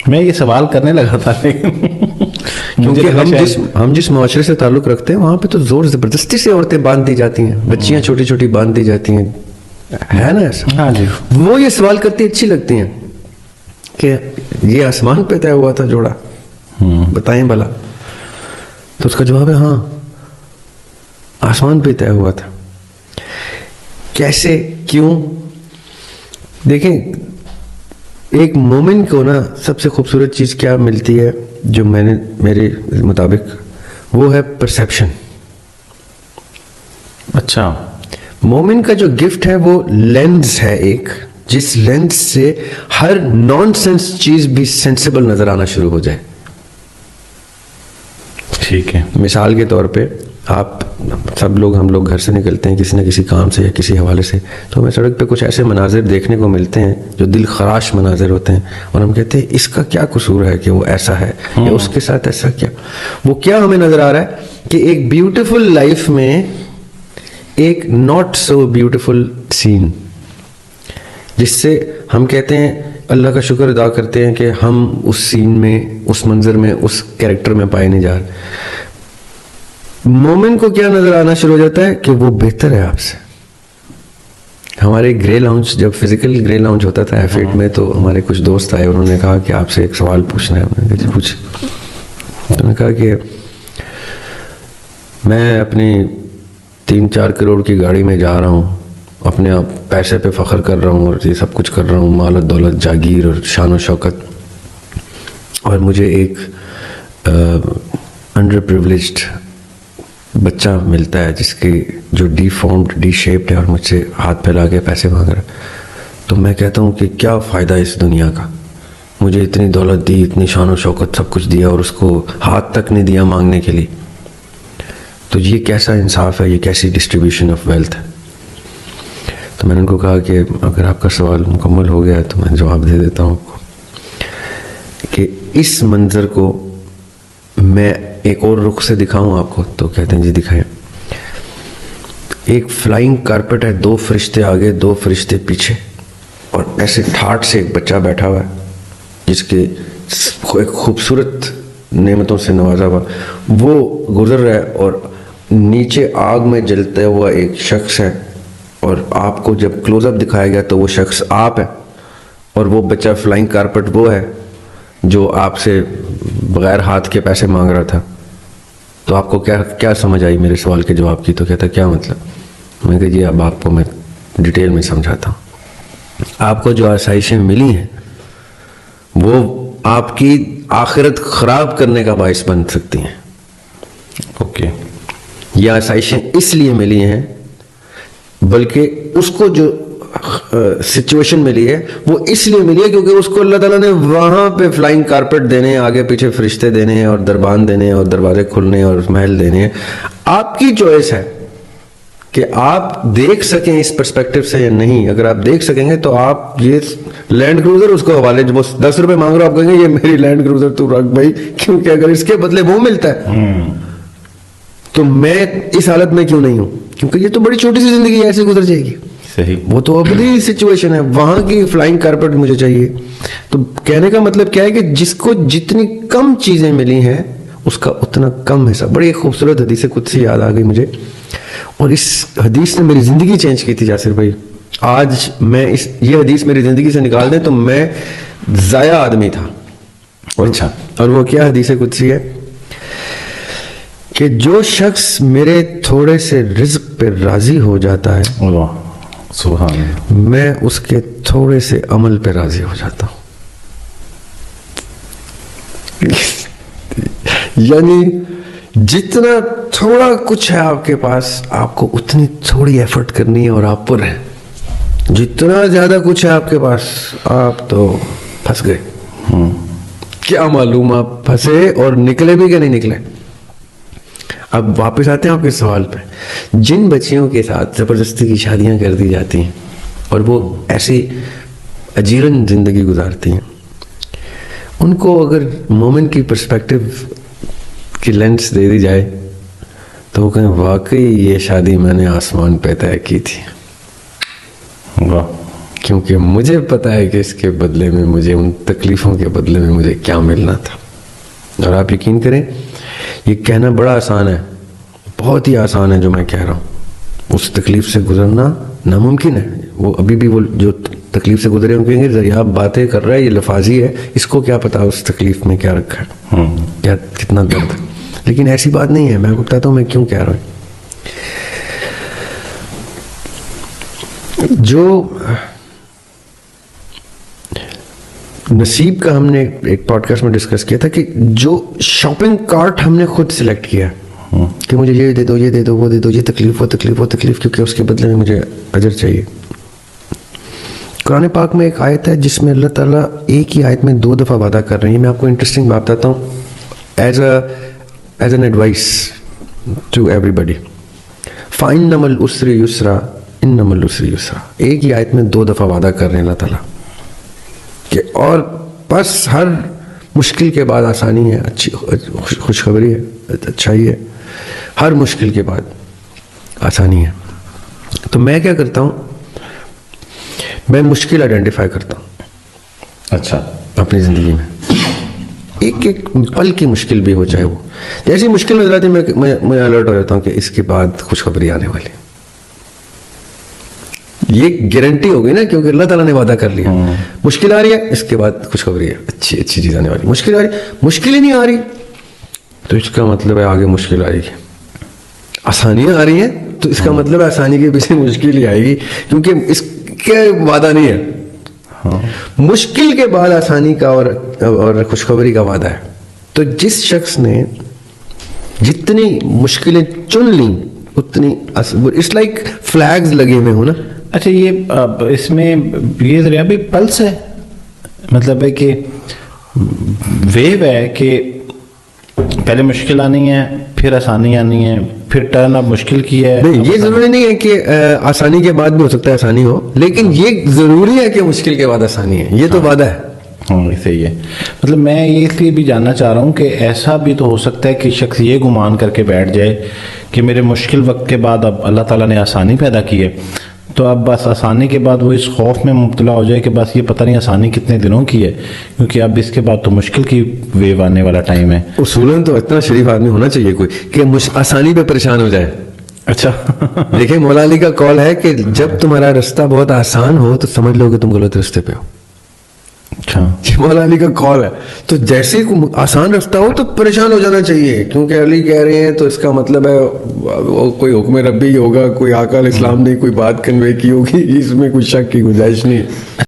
मैं ये सवाल करने लगा था लेकिन क्योंकि हम जिस मुआशरे से ताल्लुक रखते हैं वहां पे तो जोर जबरदस्ती से औरतें बांध दी जाती हैं, बच्चियां छोटी छोटी बांध दी जाती हैं, है ना ऐसा? हाँ जी। वो ये सवाल करती अच्छी लगती हैं कि ये आसमान पे तय हुआ था जोड़ा, बताएं भला। तो उसका जवाब है हाँ, आसमान पे तय हुआ था। कैसे, क्यों? देखें, एक मोमिन को ना सबसे खूबसूरत चीज क्या मिलती है, जो मेरे मुताबिक, वो है परसेप्शन। अच्छा। मोमिन का जो गिफ्ट है वो लेंस है एक, जिस लेंस से हर नॉनसेंस चीज भी सेंसिबल नजर आना शुरू हो जाए। ठीक है। मिसाल के तौर पे आप सब लोग, हम लोग घर से निकलते हैं किसी न किसी काम से या किसी हवाले से, तो हमें सड़क पे कुछ ऐसे मनाजिर देखने को मिलते हैं जो दिल खराश मनाजिर होते हैं, और हम कहते हैं इसका क्या कसूर है कि वो ऐसा है या उसके साथ ऐसा क्या। वो क्या हमें नजर आ रहा है कि एक ब्यूटीफुल लाइफ में एक नॉट सो ब्यूटीफुल सीन, जिससे हम कहते हैं अल्लाह का शुक्र अदा करते हैं कि हम उस सीन में, उस मंजर में, उस कैरेक्टर में पाए नहीं जा रहे। मोमिन को क्या नजर आना शुरू हो जाता है कि वो बेहतर है आपसे। हमारे ग्रे लाउंज, जब फिजिकल ग्रे लाउंज होता था F8 में, तो हमारे कुछ दोस्त आए, उन्होंने कहा कि आपसे एक सवाल पूछना है। मैंने कहा जी पूछ। उन्होंने कहा कि मैं अपनी 3-4 करोड़ की गाड़ी में जा रहा हूँ, अपने आप पैसे पे फख्र कर रहा हूँ और ये सब कुछ कर रहा हूँ, माल और दौलत, जागीर और शान और शौकत, और मुझे एक अंडर प्रिविलेज्ड बच्चा मिलता है जिसकी जो डीफॉर्म्ड, डी शेप्ड है, और मुझसे हाथ फैला के पैसे मांग रहा है। तो मैं कहता हूँ कि क्या फ़ायदा इस दुनिया का, मुझे इतनी दौलत दी, इतनी शान और शौकत, सब कुछ दिया, और उसको हाथ तक नहीं दिया मांगने के लिए। तो ये कैसा इंसाफ है, ये कैसी डिस्ट्रीब्यूशन ऑफ वेल्थ है। तो मैंने उनको कहा कि अगर आपका सवाल मुकम्मल हो गया है तो मैं जवाब दे देता हूँ आपको कि इस मंज़र को मैं एक और रुख से दिखाऊं आपको। तो कहते हैं जी दिखाएं। एक फ्लाइंग कारपेट है, 2 फरिश्ते आगे, 2 फरिश्ते पीछे, और ऐसे ठाट से एक बच्चा बैठा हुआ है जिसके एक खूबसूरत नेमतों से नवाजा हुआ, वो गुजर रहा है, और नीचे आग में जलता हुआ एक शख्स है, और आपको जब क्लोजअप दिखाया गया तो वो शख्स आप है, और वो बच्चा फ्लाइंग कारपेट वो है जो आपसे बगैर हाथ के पैसे मांग रहा था। तो आपको क्या समझ आई मेरे सवाल के जवाब की? तो कहता क्या मतलब? मैंने कहा जी अब आपको मैं डिटेल में समझाता हूँ। आपको जो आसाइशें मिली हैं वो आपकी आखिरत खराब करने का बायस बन सकती हैं। ओके। ये आसाइशें इसलिए मिली हैं, बल्कि उसको जो सिचुएशन मिली है वो इसलिए मिली है क्योंकि उसको अल्लाह ताला ने वहां पे फ्लाइंग कारपेट देने, आगे पीछे फरिश्ते देने, और दरबान देने, और दरवाजे खुलने, और महल देने। आपकी चॉइस है कि आप देख सकें इस पर्सपेक्टिव से या नहीं। अगर आप देख सकेंगे तो आप ये लैंड क्रूजर उसको हवाले, जो 10 रुपए मांग रहे हो, आप कहेंगे ये मेरी लैंड क्रूजर तू रख भाई, क्योंकि अगर इसके बदले वो मिलता है तो मैं इस हालत में क्यों नहीं हूं, क्योंकि ये तो बड़ी छोटी सी जिंदगी ऐसे गुजर जाएगी। सही। वो तो अपनी सिचुएशन है, वहां की फ्लाइंग कारपेट मुझे चाहिए। तो कहने का मतलब क्या है कि जिसको जितनी कम चीजें मिली हैं उसका उतना कम हिस्सा। बड़ी खूबसूरत हदीस कुदसी याद आ गई मुझे, और इस हदीस ने मेरी जिंदगी चेंज की थी जासिर भाई। आज मैं ये हदीस मेरी जिंदगी से निकाल दें तो मैं जाया आदमी था। अच्छा। और वो क्या हदीस कुदसी है कि जो शख्स मेरे थोड़े से रिज्क पे राजी हो जाता है, वाह सुभान, मैं उसके थोड़े से अमल पे राजी हो जाता हूं। यानी जितना थोड़ा कुछ है आपके पास, आपको उतनी थोड़ी एफर्ट करनी है और आप पर है। जितना ज्यादा कुछ है आपके पास, आप तो फंस गए। क्या मालूम आप फंसे और निकले भी कि नहीं निकले। अब वापस आते हैं आपके सवाल पे। जिन बच्चियों के साथ जबरदस्ती की शादियां कर दी जाती हैं और वो ऐसी अजीरन जिंदगी गुजारती हैं, उनको अगर मोमेंट की पर्सपेक्टिव की लेंस दे दी जाए तो वो कहें वाकई ये शादी मैंने आसमान पे तय की थी। वाह क्योंकि मुझे पता है कि इसके बदले में मुझे, उन तकलीफ़ों के बदले में मुझे क्या मिलना था। और आप यकीन करें, ये कहना बड़ा आसान है, बहुत ही आसान है जो मैं कह रहा हूँ। उस तकलीफ़ से गुजरना नामुमकिन है। वो अभी भी वो जो तकलीफ़ से गुजरे उनको कहेंगे जरिए आप बातें कर रहे हैं, ये लफाजी है, इसको क्या पता उस तकलीफ़ में क्या रखा है, क्या कितना दर्द है। लेकिन ऐसी बात नहीं है। मैं आपको बताता हूँ मैं क्यों कह रहा हूँ। जो नसीब का हमने एक पॉडकास्ट में डिस्कस किया था कि जो शॉपिंग कार्ट हमने खुद सिलेक्ट किया कि मुझे ये दे दो, ये दे दो, वो दे दो, ये तकलीफ, वो तकलीफ, वो तकलीफ, क्योंकि उसके बदले में मुझे अजर चाहिए। कुरान पाक में एक आयत है जिसमें अल्लाह ताला एक ही आयत में 2 दफ़ा वादा कर रही है। मैं आपको इंटरेस्टिंग बात बताता हूँ as an advice to everybody. फ़इन्नमल उसरि युस्रा इन्नमल उसरि युस्रा। एक ही आयत में 2 दफ़ा वादा कर रहे हैं अल्लाह ताला कि और बस हर मुश्किल के बाद आसानी है, अच्छी खुशखबरी है, अच्छाई है। हर मुश्किल के बाद आसानी है। तो मैं क्या करता हूँ, मैं मुश्किल आइडेंटिफाई करता हूँ अच्छा, अपनी ज़िंदगी में। एक एक पल की मुश्किल भी हो, चाहे वो जैसी मुश्किल नजर आती है, मैं अलर्ट हो जाता हूँ कि इसके बाद खुशखबरी आने वाली। ये गारंटी हो गई ना, क्योंकि अल्लाह ताला ने वादा कर लिया। मुश्किल आ रही है, इसके बाद खुशखबरी है, अच्छी अच्छी चीज़ आने वाली। मुश्किल आ रही, मुश्किल ही नहीं आ रही, तो इसका मतलब है आगे मुश्किल आएगी। आसानियाँ आ रही हैं, तो इसका मतलब है आसानी के पीछे मुश्किल ही आएगी, क्योंकि इसके वादा नहीं है। मुश्किल के बाद आसानी का और खुशखबरी का वादा है। तो जिस शख्स ने जितनी मुश्किलें चुन ली उतनी, इट्स लाइक फ्लैग्स लगे हुए हो ना। अच्छा, ये इसमें ये जरिया भी पल्स है, मतलब है कि वेव है कि पहले मुश्किल आनी है, फिर आसानी आनी है, फिर टर्न अब मुश्किल की है। नहीं, ये जरूरी नहीं है कि आसानी के बाद भी हो सकता है आसानी हो, लेकिन ये जरूरी है कि मुश्किल के बाद आसानी है। ये तो वादा है। हाँ, सही है। मतलब मैं ये इसलिए भी जानना चाह रहा हूँ कि ऐसा भी तो हो सकता है कि शख्स ये गुमान करके बैठ जाए कि मेरे मुश्किल वक्त के बाद अब अल्लाह ताला ने आसानी पैदा की है, तो अब बस आसानी के बाद वो इस खौफ में मुब्तला हो जाए कि बस ये पता नहीं आसानी कितने दिनों की है, क्योंकि अब इसके बाद तो मुश्किल की वेव आने वाला टाइम है। उसूलन तो इतना शरीफ आदमी होना चाहिए कोई कि आसानी पे परेशान हो जाए। अच्छा देखिए, मौला अली का कॉल है कि जब तुम्हारा रास्ता बहुत आसान हो तो समझ लो कि तुम गलत रास्ते पे हो। अच्छा, ये मौला अली का कॉल है। तो जैसे ही आसान रास्ता हो तो परेशान हो जाना चाहिए, क्योंकि अली कह रहे हैं तो इसका मतलब है वो कोई हुक्म रब्बी होगा, कोई आका इस्लाम ने कोई बात कन्वे की होगी, इसमें कोई शक की गुंजाइश नहीं।